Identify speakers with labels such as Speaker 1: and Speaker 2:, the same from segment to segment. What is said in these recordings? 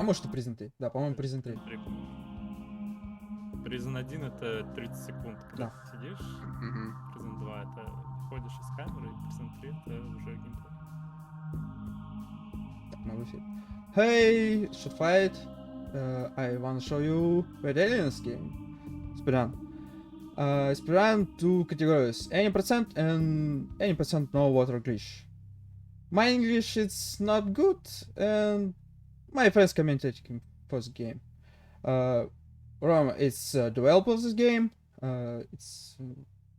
Speaker 1: А может и Prison 3. Да, по-моему, Prison 3.
Speaker 2: Prison 1 это 30 секунд, когда
Speaker 1: Да.
Speaker 2: ты сидишь.
Speaker 3: Мгм.
Speaker 2: Prison 2 это выходишь из камеры, и Prison 3 это уже геймплей.
Speaker 1: Так, мы в эфире. Hey, should fight. I wanna show you Red Aliens game. Speedrun. Speedrun two categories. Any percent and any percent no water glitch. My English is not good and my friends commentating for the game. Rom is developer of this game. It's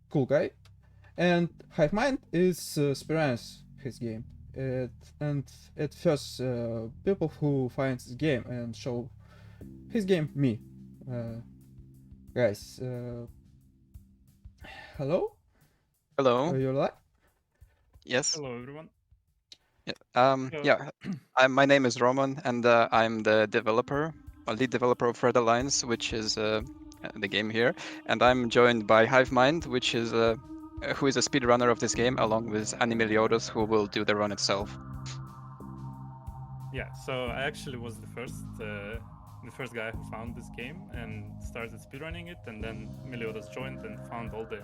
Speaker 1: cool guy. And Hive Mind is Speran's his game. And at first, people who find this game and show his game me. Guys, hello?
Speaker 3: Hello.
Speaker 1: You're live?
Speaker 3: Yes.
Speaker 2: Hello everyone.
Speaker 3: Yeah.
Speaker 2: So,
Speaker 3: Yeah. My name is Roman, and I'm the developer, lead developer of Red Alliance, which is the game here. And I'm joined by HiveMind, which is who is a speedrunner of this game, along with animeliodas, who will do the run itself.
Speaker 2: yeah, so I actually was the first guy who found this game and started speedrunning it, and then Meliodas joined and found all the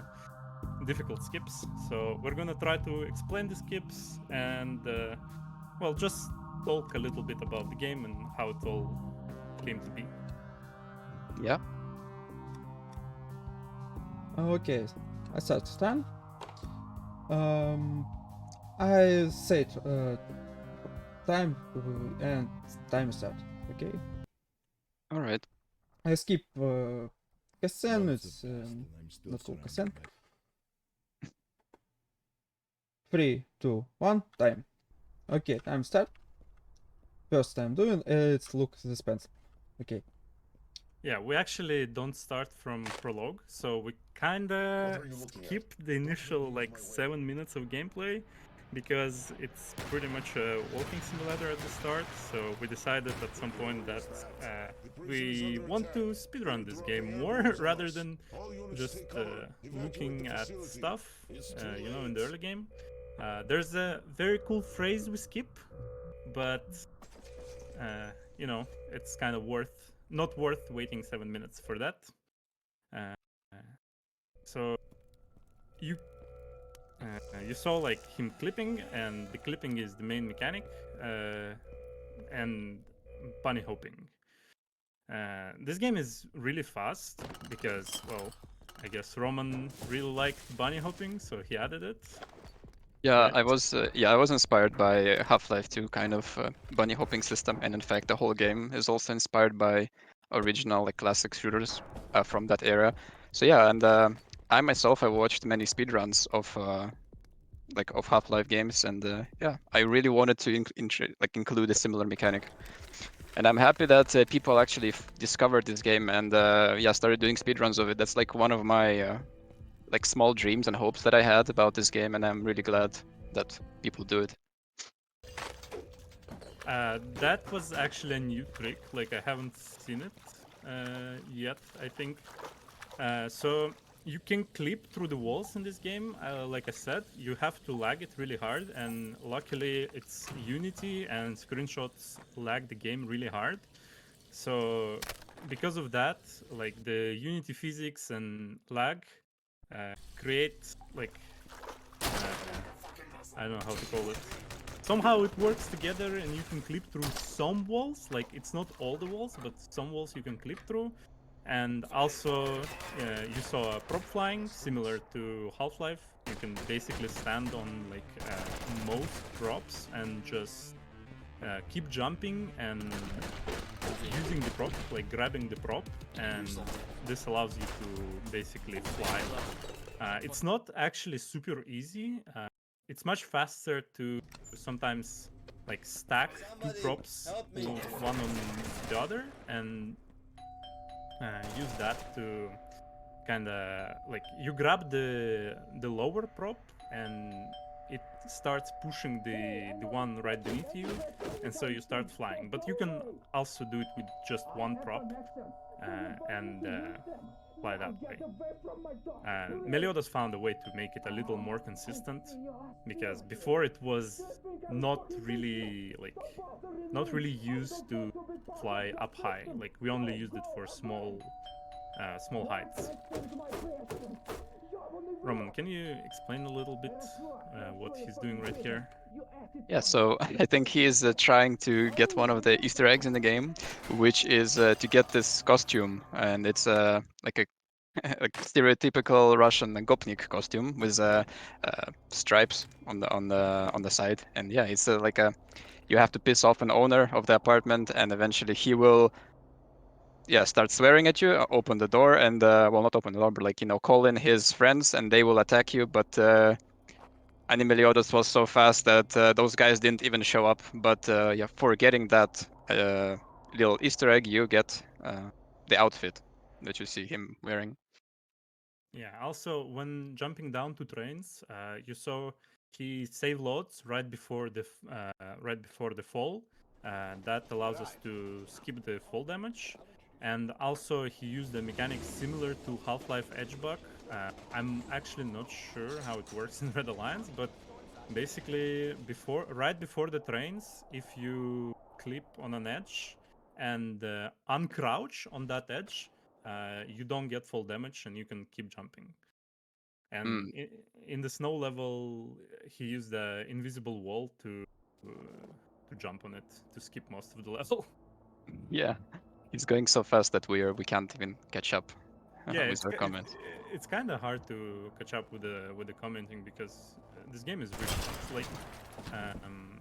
Speaker 2: difficult skips. So we're gonna try to explain the skips and well, just talk a little bit about the game and how it all came to be.
Speaker 3: Yeah.
Speaker 1: Okay, I start to stand. I said time and time start. Okay.
Speaker 3: All right.
Speaker 1: I skip cutscene. It's not cool cutscene. 3, 2, 1, time. Okay, time start. First time doing it's look suspense. Okay.
Speaker 2: Yeah, we actually don't start from prologue, so we kinda skip the initial like 7 minutes of gameplay because it's pretty much a walking simulator at the start. So we decided at some point that we want to speedrun this game more rather than just looking at stuff, in the early game. There's a very cool phrase we skip, but it's kind of not worth waiting 7 minutes for that. Uh, so you you saw like him clipping, and the clipping is the main mechanic, and bunny hopping. This game is really fast because, well, I guess Roman really liked bunny hopping, so he added it.
Speaker 3: Yeah,
Speaker 2: Right.
Speaker 3: I was inspired by Half-Life 2 kind of bunny hopping system, and in fact, the whole game is also inspired by original like classic shooters from that era. So yeah, and I myself have watched many speedruns of of Half-Life games, and yeah, I really wanted to include a similar mechanic. And I'm happy that people actually discovered this game and yeah, started doing speedruns of it. That's like one of my like small dreams and hopes that I had about this game, and I'm really glad that people do it.
Speaker 2: That was actually a new trick. Like, I haven't seen it yet, I think. So you can clip through the walls in this game. Like I said, you have to lag it really hard, and luckily it's Unity and screenshots lag the game really hard. So because of that, like the Unity physics and lag create like I don't know how to call it. Somehow it works together, and you can clip through some walls. Like, it's not all the walls, but some walls you can clip through. And also, you saw a prop flying, similar to Half-Life. You can basically stand on like most props and just keep jumping and using the prop, like grabbing the prop, and this allows you to basically fly. It's not actually super easy. It's much faster to sometimes like stack two props one on the other and use that to kind of like you grab the lower prop and it starts pushing the one right beneath you, and so you start flying. But you can also do it with just one prop, and fly that way. Meliodas found a way to make it a little more consistent, because before it was not really used to fly up high. Like we only used it for small heights. Roman, can you explain a little bit what he's doing right here?
Speaker 3: Yeah, so I think he is trying to get one of the Easter eggs in the game, which is to get this costume, and it's like a like stereotypical Russian gopnik costume with stripes on the side, and yeah, it's like a you have to piss off an owner of the apartment, and eventually he will start swearing at you, open the door, and well, not open the door, but like call in his friends, and they will attack you, but. Animeliodas was so fast that those guys didn't even show up. But yeah, for getting that little Easter egg, you get the outfit that you see him wearing.
Speaker 2: Yeah. Also, when jumping down to trains, you saw he save loads right before the fall. That allows us to skip the fall damage, and also he used a mechanic similar to Half-Life Edgebug. I'm actually not sure how it works in Red Alliance, but basically right before the trains, if you clip on an edge and uncrouch on that edge, you don't get full damage and you can keep jumping. And in the snow level, he used the invisible wall to jump on it to skip most of the level.
Speaker 3: Yeah, he's going so fast that we can't even catch up
Speaker 2: Yeah,
Speaker 3: with our comments.
Speaker 2: it's kind of hard to catch up with the commenting, because this game is really fast. Like um,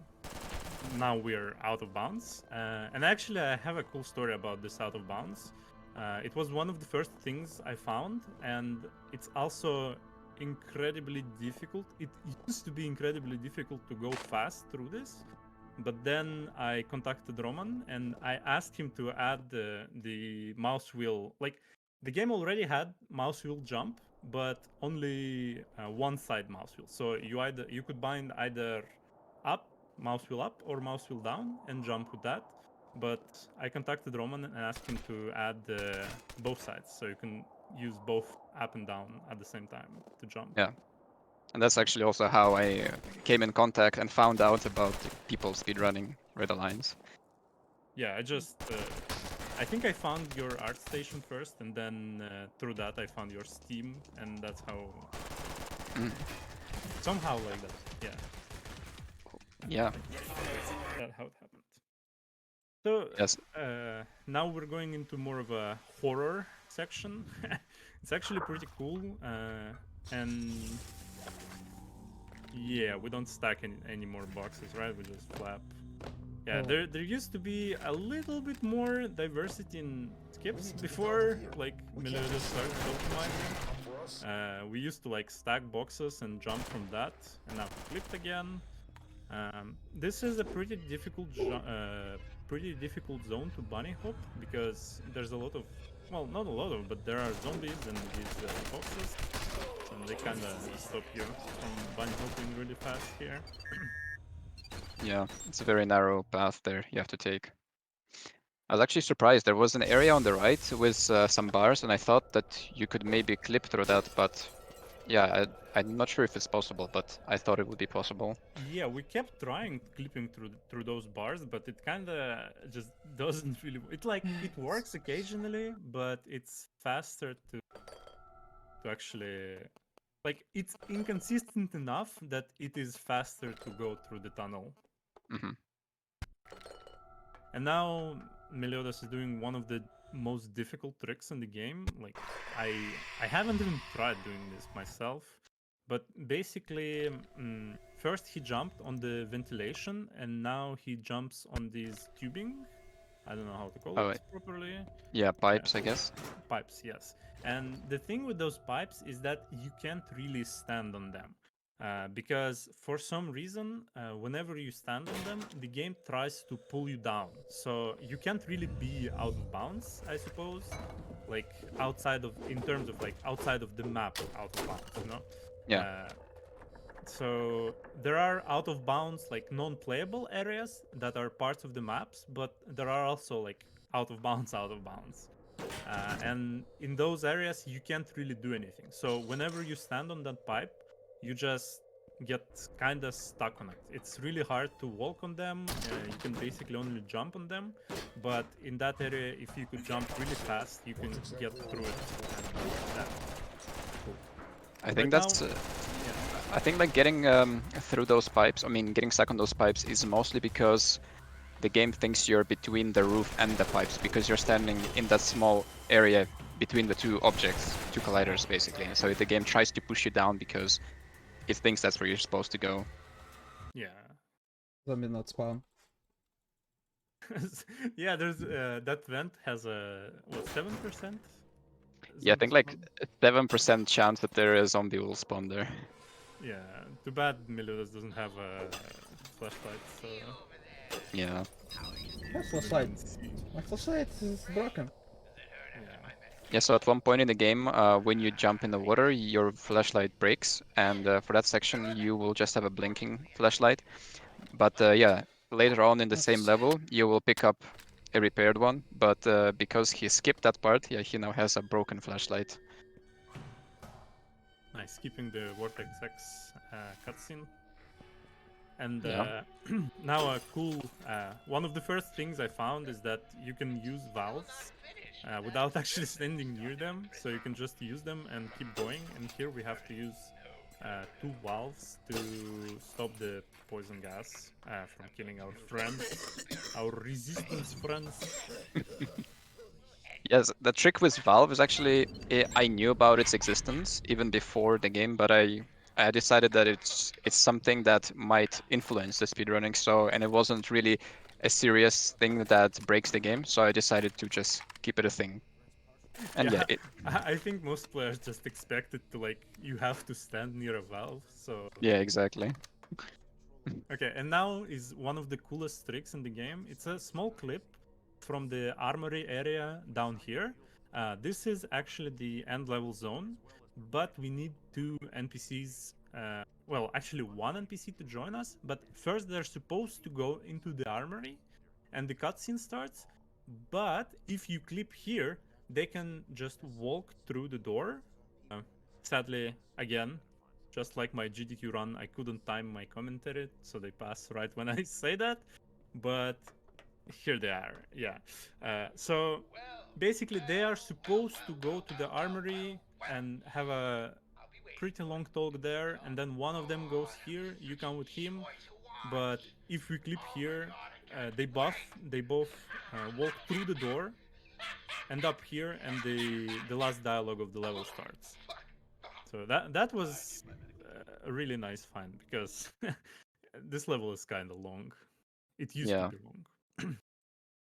Speaker 2: now we're out of bounds, and actually I have a cool story about this out of bounds. It was one of the first things I found, and it's also incredibly difficult. It used to be incredibly difficult to go fast through this, but then I contacted Roman and I asked him to add the mouse wheel. Like the game already had mouse wheel jump, but only one side mouse wheel. So you could bind either up mouse wheel up or mouse wheel down and jump with that. But I contacted Roman and asked him to add both sides, so you can use both up and down at the same time to jump.
Speaker 3: Yeah, and that's actually also how I came in contact and found out about people speedrunning Red Alliance.
Speaker 2: Yeah, I think I found your art station first, and then through that I found your Steam, and that's how somehow like that. Yeah.
Speaker 3: Yeah.
Speaker 2: That how it happened. So
Speaker 3: Yes.
Speaker 2: now we're going into more of a horror section. It's actually pretty cool, and yeah, we don't stack any more boxes, right? We just flap. Yeah, there used to be a little bit more diversity in skips before, like Meliodas started optimizing. We used to like stack boxes and jump from that, and now we flipped again. This is a pretty difficult zone to bunny hop, because there's a lot of, well, not a lot of, but there are zombies and these boxes, and they kind of stop you from bunny hopping really fast here.
Speaker 3: Yeah, it's a very narrow path there you have to take. I was actually surprised. There was an area on the right with some bars, and I thought that you could maybe clip through that, but yeah, I'm not sure if it's possible, but I thought it would be possible.
Speaker 2: Yeah, we kept trying clipping through those bars, but it kind of just doesn't really. It like it works occasionally, but it's faster to actually, like, it's inconsistent enough that it is faster to go through the tunnel.
Speaker 3: Hmm.
Speaker 2: And now Meliodas is doing one of the most difficult tricks in the game. Like I haven't even tried doing this myself, but basically, first he jumped on the ventilation, and now he jumps on these tubing. I don't know how to call
Speaker 3: Oh,
Speaker 2: it properly.
Speaker 3: yeah, pipes, I guess.
Speaker 2: Pipes, yes. And the thing with those pipes is that you can't really stand on them. Because for some reason, whenever you stand on them, the game tries to pull you down. So you can't really be out of bounds, I suppose. Like in terms of like outside of the map, out of bounds, you know?
Speaker 3: Yeah.
Speaker 2: Uh, so there are out of bounds, like non-playable areas that are parts of the maps, but there are also like out of bounds, out of bounds. And in those areas you can't really do anything. So whenever you stand on that pipe, you just get kind of stuck on it. It's really hard to walk on them. You can basically only jump on them, but in that area, if you could jump really fast, you can get through it. And that's cool.
Speaker 3: I think
Speaker 2: Right now,
Speaker 3: that's.
Speaker 2: yeah.
Speaker 3: I think like getting through those pipes. I mean, getting stuck on those pipes is mostly because the game thinks you're between the roof and the pipes because you're standing in that small area between the two objects, two colliders basically. So the game tries to push you down because it thinks that's where you're supposed to go.
Speaker 2: Yeah.
Speaker 1: Let me not spawn.
Speaker 2: Yeah, there's that vent has a what 7%?
Speaker 3: Yeah, I think like 7% chance that there is zombie will spawn there.
Speaker 2: Yeah, too bad Meliodas doesn't have a flashlight, so
Speaker 3: Yeah.
Speaker 1: My
Speaker 2: we
Speaker 1: flashlight.
Speaker 2: can see.
Speaker 1: My flashlight is broken.
Speaker 2: Yeah.
Speaker 3: Yeah, so at one point in the game, when you jump in the water, your flashlight breaks, and for that section, you will just have a blinking flashlight. But yeah, later on in the same
Speaker 1: That's...
Speaker 3: level, you will pick up a repaired one. But because he skipped that part, yeah, he now has a broken flashlight.
Speaker 2: Nice, skipping the Vortex X cutscene. And
Speaker 3: Yeah.
Speaker 2: now a cool one of the first things I found is that you can use valves without actually standing near them, so you can just use them and keep going. And here we have to use two valves to stop the poison gas from killing our friends, our resistance friends.
Speaker 3: Yes, the trick with Valve is actually I knew about its existence even before the game, but I decided that it's something that might influence the speedrunning. So and it wasn't really a serious thing that breaks the game. So I decided to just keep it a thing. And yeah,
Speaker 2: Yeah, I think most players just expect it to like you have to stand near a valve. So
Speaker 3: yeah, exactly.
Speaker 2: okay, and now is one of the coolest tricks in the game. It's a small clip from the armory area down here. This is actually the end level zone, but we need two NPCs. Well, actually, one NPC to join us, but first they're supposed to go into the armory and the cutscene starts. But if you clip here, they can just walk through the door. Sadly, again, just like my GDQ run, I couldn't time my commentary, so they pass right when I say that. But here they are, yeah. So basically, they are supposed to go to the armory and have a pretty long talk there, and then one of them goes here. You come with him, but if we clip here, they both walk through the door, end up here, and the last dialogue of the level starts. So that was a really nice find because this level is kind of long. It used to
Speaker 3: Yeah,
Speaker 2: be long.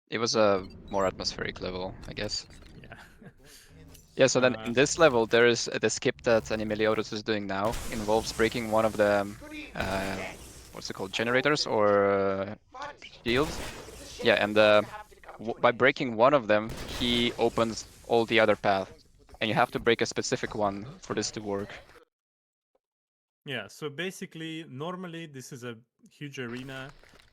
Speaker 3: it was a more atmospheric level, I guess.
Speaker 2: Yeah.
Speaker 3: Yeah, so then
Speaker 2: uh,
Speaker 3: in this level, there is the skip that animeliodas is doing now involves breaking one of the uh, what's it called, generators or shields. Yeah, and by breaking one of them, he opens all the other paths, and you have to break a specific one for this to work.
Speaker 2: yeah. So basically, normally this is a huge arena,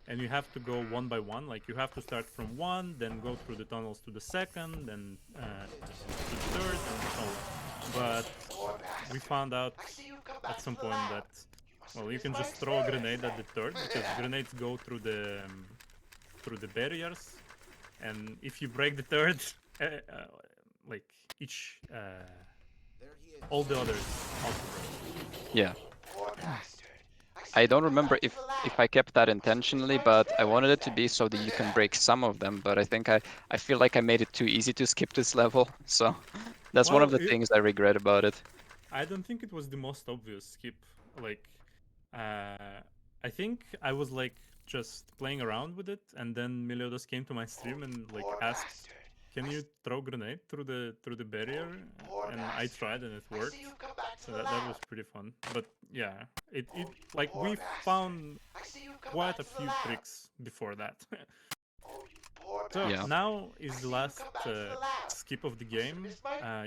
Speaker 2: and you have to go one by one. Like you have to start from one, then go through the tunnels to the second, then to the third, and so on. But we found out at some point that well, you can just throw a grenade at the third because grenades go through the barriers, and if you break the third, like each all the others also break.
Speaker 3: Yeah. I don't remember if I kept that intentionally, but I wanted it to be so that you can break some of them, but I think I feel like I made it too easy to skip this level, so that's one of
Speaker 2: Well,
Speaker 3: the things I regret about it.
Speaker 2: I don't think it was the most obvious skip. Like, I think I was like just playing around with it, and then Meliodas came to my stream and like asked, "Can you throw grenade through the barrier?" And I tried, and it worked. So that was pretty fun. But yeah, it like we found quite a few tricks before that. So
Speaker 3: Yeah.
Speaker 2: now is the last skip of the game.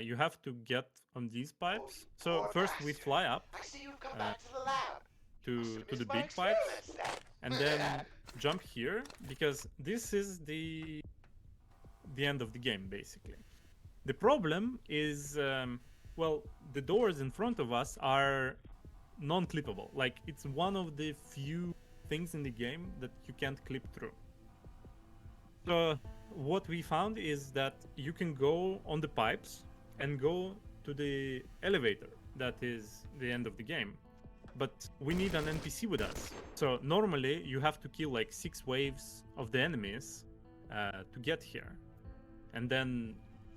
Speaker 2: You have to get on these pipes. So first we fly up uh, to the big pipes, and then jump here because this is the end of the game basically. The problem is, well, the doors in front of us are non-clippable. Like, it's one of the few things in the game that you can't clip through. So what we found is that you can go on the pipes and go to the elevator. That is the end of the game. But we need an NPC with us. So normally you have to kill like 6 waves of the enemies to get here. And then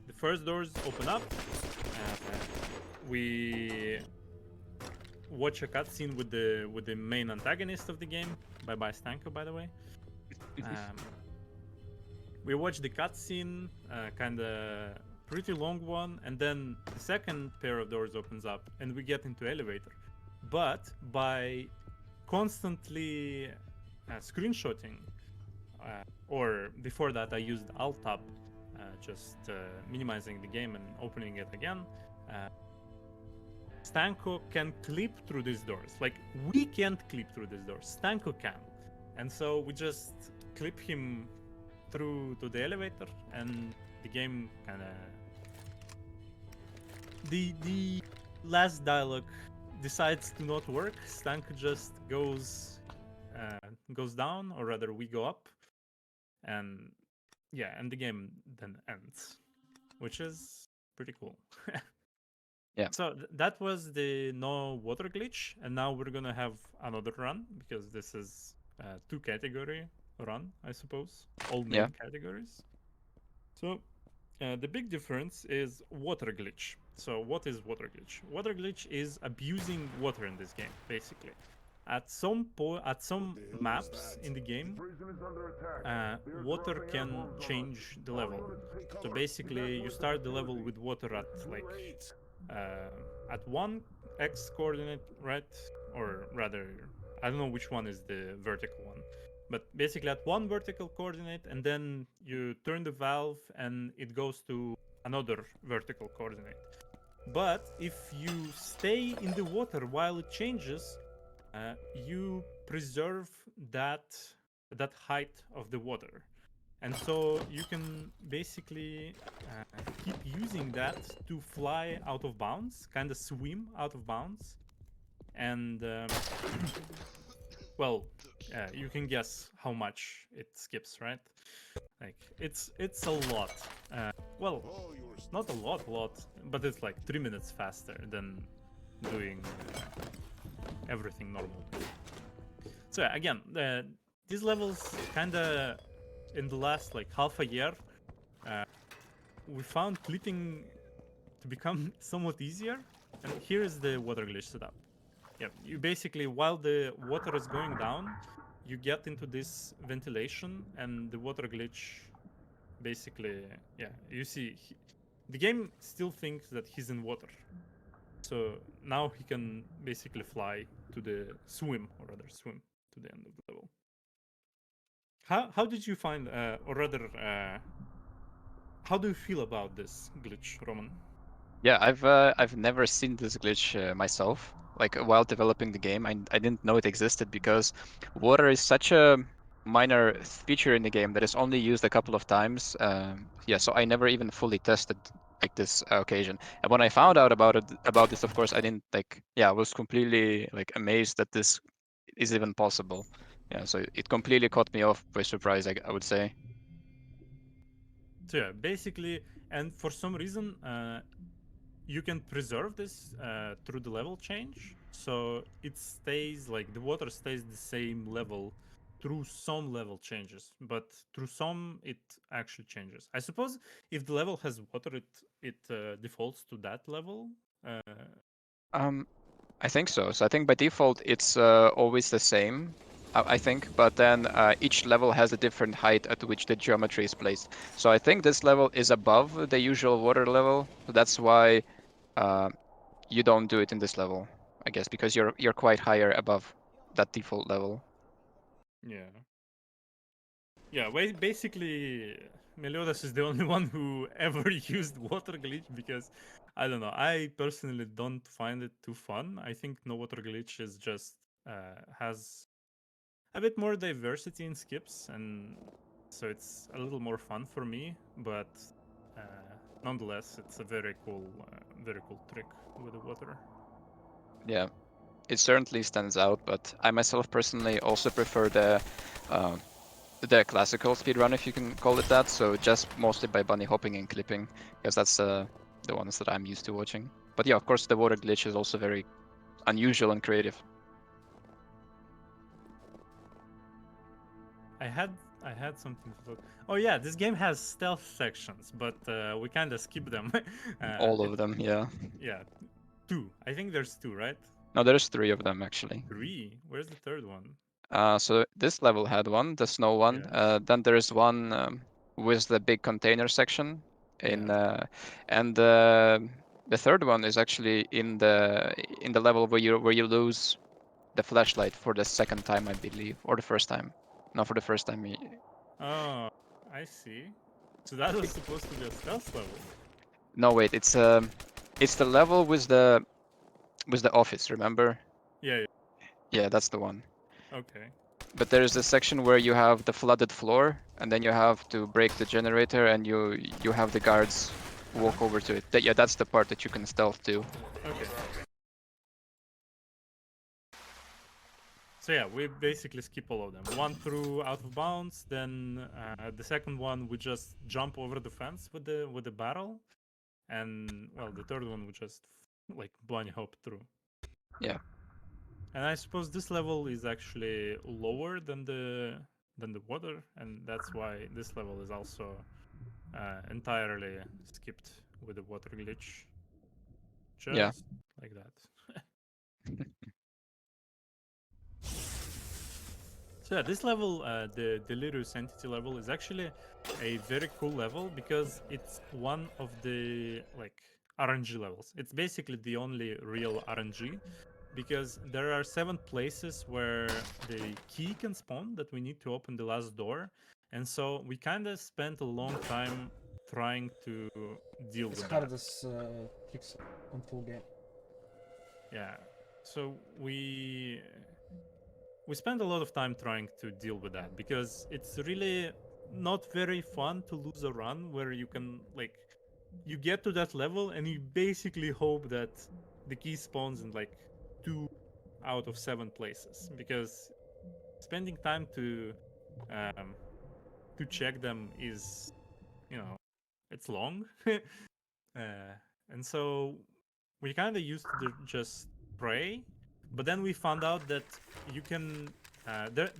Speaker 2: the first doors open up. We watch a cutscene with the main antagonist of the game. Bye bye Stanko, by the way. Um, we watch the cutscene, kind of pretty long one, and then the second pair of doors opens up, and we get into elevator. But by constantly screenshotting, or before that, I used Alt Tab, just minimizing the game and opening it again. Stanko can clip through these doors. Like, we can't clip through these doors. Stanko can. And so we just clip him through to the elevator, and the game kind of the last dialogue decides to not work. Stanko just goes down, or rather, we go up, and yeah, and the game then ends, which is pretty cool.
Speaker 3: Yeah.
Speaker 2: So that was the no water glitch, and now we're gonna have another run because this is two category run, I suppose, all main
Speaker 3: Yeah.
Speaker 2: categories. So the big difference is water glitch. So what is water glitch? Water glitch is abusing water in this game, basically. At some maps in the game, water can change the level. So basically, you start the level with water at like at one x coordinate, right? Or rather, I don't know which one is the vertical one, but basically at one vertical coordinate, and then you turn the valve and it goes to another vertical coordinate. But if you stay in the water while it changes, you preserve that height of the water, and so you can basically keep using that to fly out of bounds, kind of swim out of bounds, and well, you can guess how much it skips, right? Like it's a lot. Well, not a lot, but it's like 3 minutes faster than doing everything normal. So yeah, again, these levels kind of in the last like half a year, we found clipping to become somewhat easier. And here is the water glitch setup. Yeah, you basically, while the water is going down, you get into this ventilation, and the water glitch basically, yeah, you see, the game still thinks that he's in water. So now he can basically fly to the swim, or rather swim to the end of the level. How did you find, or rather, how do you feel about this glitch, Roman?
Speaker 3: Yeah, I've never seen this glitch myself. Like while developing the game, I didn't know it existed because water is such a minor feature in the game that is only used a couple of times. Yeah, so I never even fully tested like this occasion. And when I found out about this, of course, I didn't like. Yeah, I was completely like amazed that this is even possible. Yeah, so it completely caught me off by surprise, I would say.
Speaker 2: So yeah, basically, and for some reason, you can preserve this through the level change, so it stays like the water stays the same level through some level changes, but through some it actually changes. I suppose if the level has water, it defaults to that level. Uh,
Speaker 3: Um, I think so. So I think by default it's always the same. I think, but then each level has a different height at which the geometry is placed. So I think this level is above the usual water level. So that's why uh, you don't do it in this level, I guess, because you're quite higher above that default level.
Speaker 2: yeah, yeah. Basically, Meliodas is the only one who ever used water glitch because I don't know. I personally don't find it too fun. I think no water glitch is just has a bit more diversity in skips, and so it's a little more fun for me. But uh, nonetheless, it's a very cool trick with the water.
Speaker 3: Yeah, it certainly stands out, but I myself personally also prefer the classical speedrun, if you can call it that. So just mostly by bunny hopping and clipping, because that's the ones that I'm used to watching. But yeah, of course, the water glitch is also very unusual and creative.
Speaker 2: I had something to talk. Oh yeah, this game has stealth sections, but we kind of skip them.
Speaker 3: All of them, yeah.
Speaker 2: Yeah, two. I think there's two, right?
Speaker 3: No, there's 3 of them actually.
Speaker 2: Three. Where's the third one?
Speaker 3: So this level had one, the snow one.
Speaker 2: Yeah.
Speaker 3: Then there's one with the big container section in, and the third one is actually in the level where you lose the flashlight for the second time, I believe, or the first time. No, for the first time.
Speaker 2: Oh, I see. So that was supposed to be a stealth level.
Speaker 3: No, wait, it's the level with the office. Remember?
Speaker 2: Yeah.
Speaker 3: Yeah, that's the one.
Speaker 2: Okay.
Speaker 3: But there is a section where you have the flooded floor, and then you have to break the generator, and you have the guards walk over to it. Yeah, that's the part that you can stealth to.
Speaker 2: Okay. So yeah, we basically skip all of them. One through out of bounds, then the second one we just jump over the fence with the barrel, and well, the third one we just like bunny hop through.
Speaker 3: Yeah.
Speaker 2: And I suppose this level is actually lower than the water, and that's why this level is also entirely skipped with the water glitch,
Speaker 3: Yeah.
Speaker 2: just like that. So yeah, this level, the Delirious Entity level, is actually a very cool level because it's one of the like RNG levels. It's basically the only real RNG because there are 7 places where the key can spawn that we need to open the last door, and so we kind of spent a long time trying to deal
Speaker 1: It's
Speaker 2: with that.
Speaker 1: hard as tricks on full game.
Speaker 2: Yeah, so we spend a lot of time trying to deal with that because it's really not very fun to lose a run where you can like you get to that level and you basically hope that the key spawns in like 2 out of 7 places because spending time um to check them is, you know, it's long. And so we kind of used to just pray, but then we found out that you can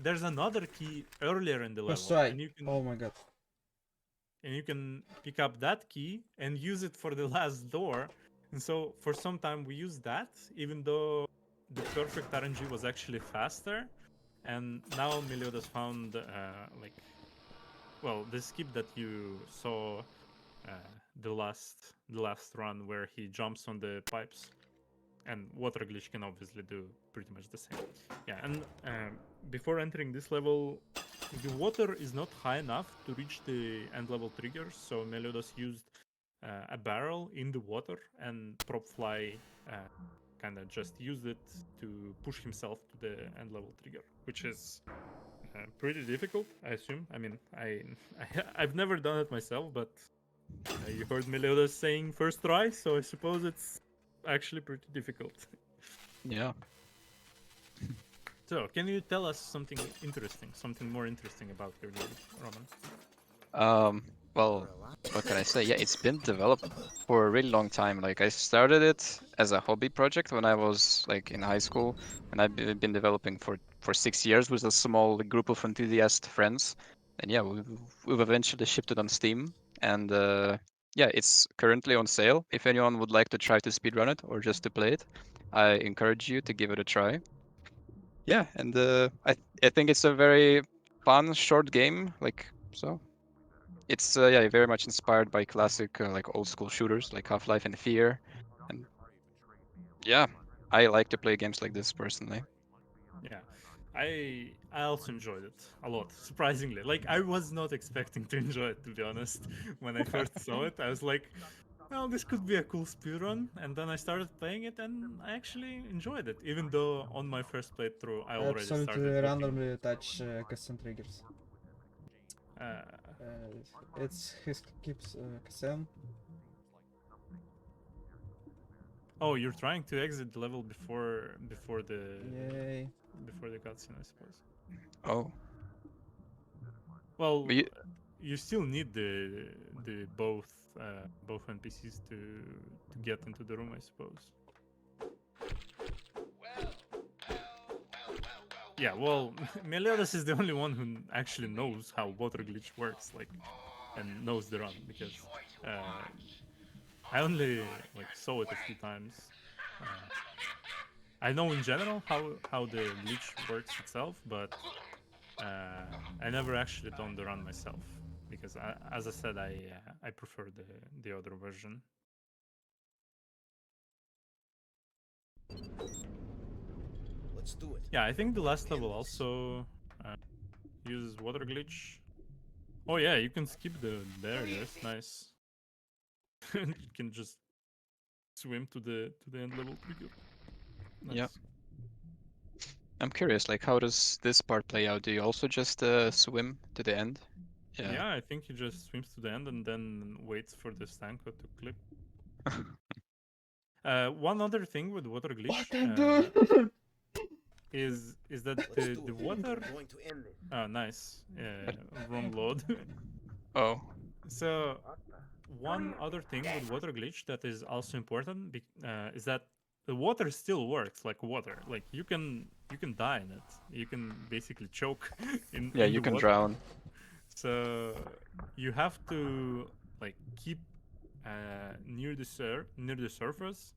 Speaker 2: there's another key earlier in the
Speaker 1: First
Speaker 2: level,
Speaker 1: try.
Speaker 2: and you can
Speaker 1: Oh my god.
Speaker 2: pick up that key and use it for the last door. And so for some time we used that, even though the perfect RNG was actually faster. And now Meliodas found like, well, the skip that you saw uh, the last run where he jumps on the pipes, and water glitch can obviously do pretty much the same. Yeah, and before entering this level, the water is not high enough to reach the end level triggers, so Meliodas used a barrel in the water, and Propfly kind of just used it to push himself to the end level trigger, which is pretty difficult, I assume. I mean, I've never done it myself, but you heard Meliodas saying first try, so I suppose it's actually pretty difficult.
Speaker 3: Yeah.
Speaker 2: So, can you tell us something interesting, something more interesting about your game, Roman?
Speaker 3: Well, what can I say? Yeah, it's been developed for a really long time. Like I started it as a hobby project when I was like in high school, and I've been developing for 6 years with a small group of enthusiast friends. And yeah, we've eventually shipped it on Steam, and yeah, it's currently on sale. If anyone would like to try to speedrun it or just to play it, I encourage you to give it a try. Yeah, and I think it's a very fun short game. Like so, it's yeah, very much inspired by classic like old school shooters like Half-Life and Fear, and yeah, I like to play games like this personally.
Speaker 2: Yeah, I also enjoyed it a lot, surprisingly. Like I was not expecting to enjoy it, to be honest. When I first saw it, I was like, well, this could be a cool speedrun, and then I started playing it, and I actually enjoyed it, even though on my first playthrough I
Speaker 1: I
Speaker 2: already
Speaker 1: absolutely
Speaker 2: started looking.
Speaker 1: randomly touch custom triggers.
Speaker 2: Uh,
Speaker 1: It's his keeps custom.
Speaker 2: Oh, you're trying to exit the level before the
Speaker 1: Yay.
Speaker 2: cutscene, I suppose.
Speaker 3: Oh,
Speaker 2: Well,
Speaker 3: but you,
Speaker 2: you still need the both NPCs to get into the room, I suppose. Yeah, well, Meliodas is the only one who actually knows how water glitch works, like, and knows the run because I only like saw it a few times. Uh, I know in general how the glitch works itself, but I never actually done the run myself because, as I said, I prefer the other version.
Speaker 4: Let's do it.
Speaker 2: Yeah, I think the last level also uses water glitch. Oh yeah, you can skip the barriers. Nice. You can just swim to the end level quicker. Nice.
Speaker 3: yeah. I'm curious, like, how does this part play out? Do you also just swim to the end?
Speaker 2: Yeah, I think he just swims to the end and then waits for the Stanko to clip. One other thing with water
Speaker 1: What
Speaker 2: glitch
Speaker 1: I'm doing?
Speaker 2: is that
Speaker 4: Let's do
Speaker 2: the
Speaker 4: it.
Speaker 2: water.
Speaker 4: I'm going to end this.
Speaker 2: Oh, nice. Wrong load.
Speaker 3: Oh,
Speaker 2: So one other thing with water glitch that is also important is that the water still works like water. Like you can die in it. You can basically choke
Speaker 3: yeah,
Speaker 2: in
Speaker 3: you
Speaker 2: the
Speaker 3: can
Speaker 2: water.
Speaker 3: drown.
Speaker 2: So you have to like keep near the surface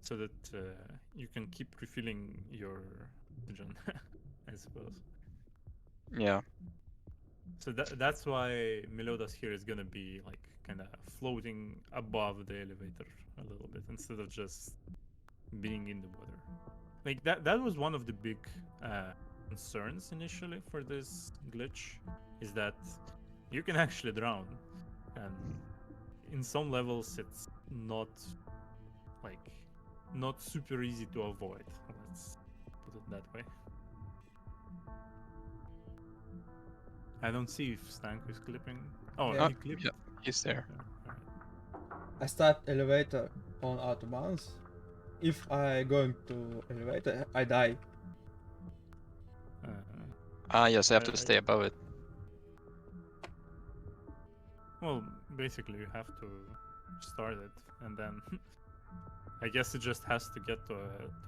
Speaker 2: so that you can keep refilling your oxygen, I suppose.
Speaker 3: Yeah,
Speaker 2: So that's why Meliodas here is gonna be like kind of floating above the elevator a little bit instead of just being in the water. Like that was one of the big concerns initially for this glitch, is that you can actually drown, and in some levels it's not like not super easy to avoid. Let's put it that way. I don't see if Stanko is clipping. Oh,
Speaker 1: Yeah.
Speaker 2: he clipped.
Speaker 3: yeah, he's there.
Speaker 2: Alright.
Speaker 1: I start elevator on autobounds. If I going to elevator, I die.
Speaker 2: Uh,
Speaker 3: Ah, yes, I have to
Speaker 2: I
Speaker 3: stay above it.
Speaker 2: Well, basically, you have to start it, and then I guess it just has to get to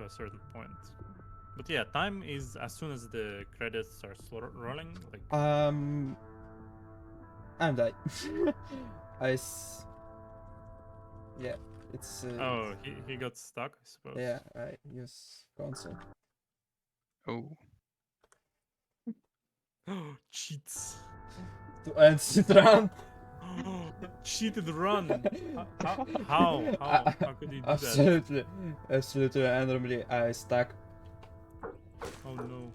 Speaker 2: a certain point. But yeah, time is as soon as the credits start rolling. Like,
Speaker 1: I'm die. I s- yeah, it's
Speaker 2: oh, he got stuck, I suppose.
Speaker 1: yeah, I use console.
Speaker 3: Oh,
Speaker 2: Cheats.
Speaker 1: To end speedrun.
Speaker 2: Cheated run. How could you do that?
Speaker 1: Absolutely randomly I stuck.
Speaker 2: Oh no.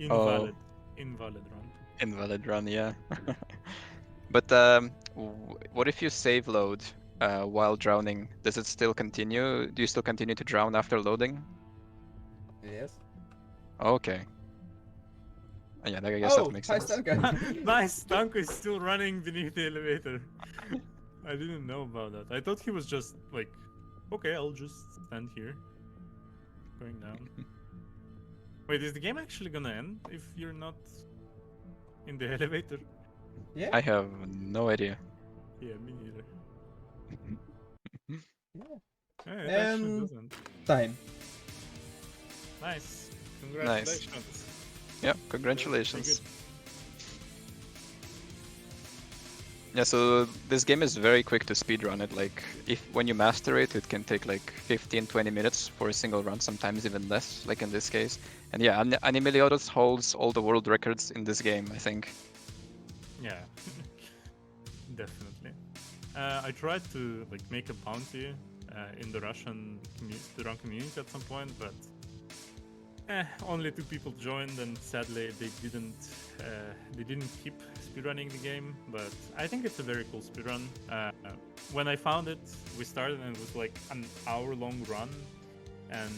Speaker 3: oh,
Speaker 2: Invalid run.
Speaker 3: invalid run, yeah. But what if you save load while drowning? Does it still continue? Do you still continue to drown after loading?
Speaker 1: Yes.
Speaker 3: Okay. Yeah, I guess that
Speaker 1: Oh,
Speaker 3: makes
Speaker 1: hi
Speaker 3: sense.
Speaker 1: Stanka.
Speaker 2: Nice. Stanko is still running beneath the elevator. I didn't know about that. I thought he was just like, okay, I'll just stand here, going down. Wait, is the game actually gonna end if you're not in the elevator?
Speaker 1: Yeah.
Speaker 3: I have no idea.
Speaker 2: Yeah, me neither.
Speaker 1: Yeah.
Speaker 2: Yeah, it actually
Speaker 1: And
Speaker 2: doesn't.
Speaker 1: time.
Speaker 2: Nice.
Speaker 3: Nice.
Speaker 2: Congratulations.
Speaker 3: Yeah,
Speaker 2: Pretty
Speaker 3: congratulations.
Speaker 2: good.
Speaker 3: Yeah, so this game is very quick to speedrun it. Like, if when you master it, it can take like 15-20 minutes for a single run, sometimes even less, like in this case. And yeah, animeliodas holds all the world records in this game, I think.
Speaker 2: Yeah, definitely. I tried to like make a bounty in the Russian speedrun community at some point, but only 2 people joined, and sadly they didn't keep speedrunning the game. But I think it's a very cool speedrun. When I found it, we started and it was like an hour-long run, and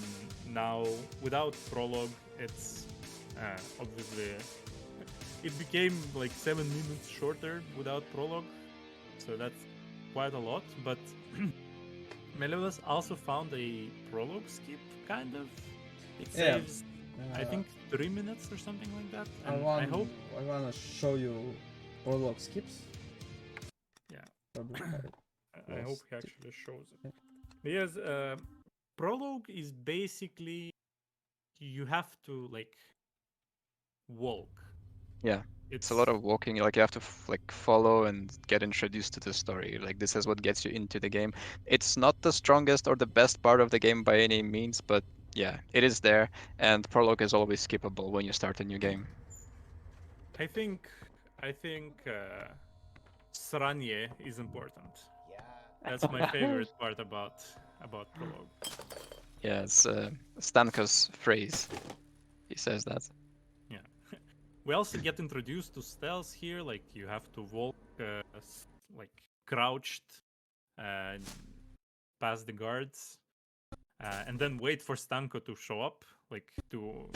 Speaker 2: now without prologue, it's obviously it became like 7 minutes shorter without prologue, so that's quite a lot. But Meliodas also found a prologue skip, kind of. It
Speaker 1: Yeah.
Speaker 2: saves, I think, 3 minutes or something like that. And I hope,
Speaker 1: I wanna show you prologue skips.
Speaker 2: yeah,
Speaker 1: Probably
Speaker 2: I hope
Speaker 1: lost
Speaker 2: he
Speaker 1: it.
Speaker 2: actually shows
Speaker 1: Yeah.
Speaker 2: it. Yes, prologue is basically you have to like walk.
Speaker 3: Yeah. It's a lot of walking. Like you have to like follow and get introduced to the story. Like this is what gets you into the game. It's not the strongest or the best part of the game by any means, but yeah, it is there. And prologue is always skippable when you start a new game.
Speaker 2: I think Sranje is important.
Speaker 4: Yeah.
Speaker 2: That's my favorite part about prologue.
Speaker 3: Yeah, it's Stanko's phrase. He says that.
Speaker 2: Yeah. We also get introduced to stealth here. Like you have to walk like crouched uh, past the guards, and then wait for Stanko to show up, like to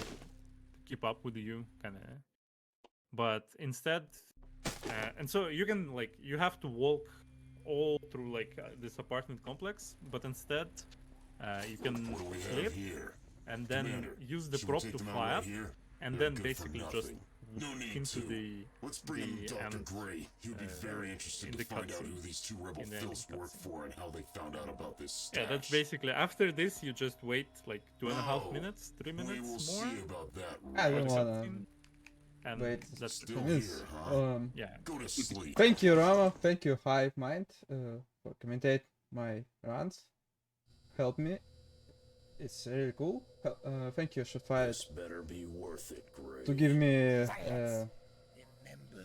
Speaker 2: keep up with you, kind of. But instead, and so you can like you have to walk all through like this apartment complex, but instead you can
Speaker 5: What do we have
Speaker 2: flip
Speaker 5: here?
Speaker 2: and then
Speaker 5: Commander,
Speaker 2: use the
Speaker 5: should we
Speaker 2: prop
Speaker 5: take
Speaker 2: to
Speaker 5: them out
Speaker 2: fly
Speaker 5: right
Speaker 2: up,
Speaker 5: here?
Speaker 2: and
Speaker 5: They're
Speaker 2: then
Speaker 5: good for
Speaker 2: basically just
Speaker 5: nothing. No need
Speaker 2: into
Speaker 5: to.
Speaker 2: the
Speaker 5: Let's bring in Dr.
Speaker 2: end,
Speaker 5: Gray. He'd be very interested
Speaker 2: in
Speaker 5: to
Speaker 2: the
Speaker 5: find out
Speaker 2: cutscene.
Speaker 5: who these two rebel
Speaker 2: In the end
Speaker 5: filths work
Speaker 2: cutscene.
Speaker 5: for and how they found out about this stash.
Speaker 2: Yeah, that's basically after this you just wait like 2.5
Speaker 5: No,
Speaker 2: minutes, 3
Speaker 5: We will
Speaker 2: minutes more
Speaker 5: see about that.
Speaker 1: I
Speaker 2: for
Speaker 1: don't
Speaker 2: the
Speaker 1: wanna
Speaker 2: cutscene, and
Speaker 1: wait
Speaker 2: that's
Speaker 5: Still
Speaker 1: minutes.
Speaker 5: here, huh?
Speaker 2: yeah.
Speaker 5: Go to sleep.
Speaker 1: Thank you, Rama. Thank you, Hive Mind, for commentate my runs. Help me. It's really cool. Thank you, Shafire,
Speaker 5: This better be worth it, Gray.
Speaker 1: to give me
Speaker 4: Remember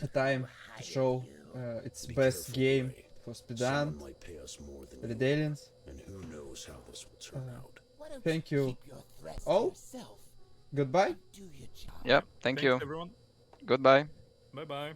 Speaker 1: a time
Speaker 4: who
Speaker 1: to
Speaker 4: hired
Speaker 1: show
Speaker 4: you.
Speaker 1: its
Speaker 5: Be
Speaker 1: best
Speaker 5: careful,
Speaker 1: game
Speaker 5: Gray.
Speaker 1: for speedrun,
Speaker 5: Someone might pay us more than
Speaker 1: for the
Speaker 5: you,
Speaker 1: aliens.
Speaker 5: and who knows how this will turn out.
Speaker 4: Why don't
Speaker 1: Thank you
Speaker 4: keep your threats to
Speaker 1: all.
Speaker 4: yourself
Speaker 1: Goodbye.
Speaker 4: and do your job?
Speaker 3: Yeah, thank
Speaker 2: Thanks
Speaker 3: you.
Speaker 2: everyone.
Speaker 3: Goodbye.
Speaker 2: Bye bye.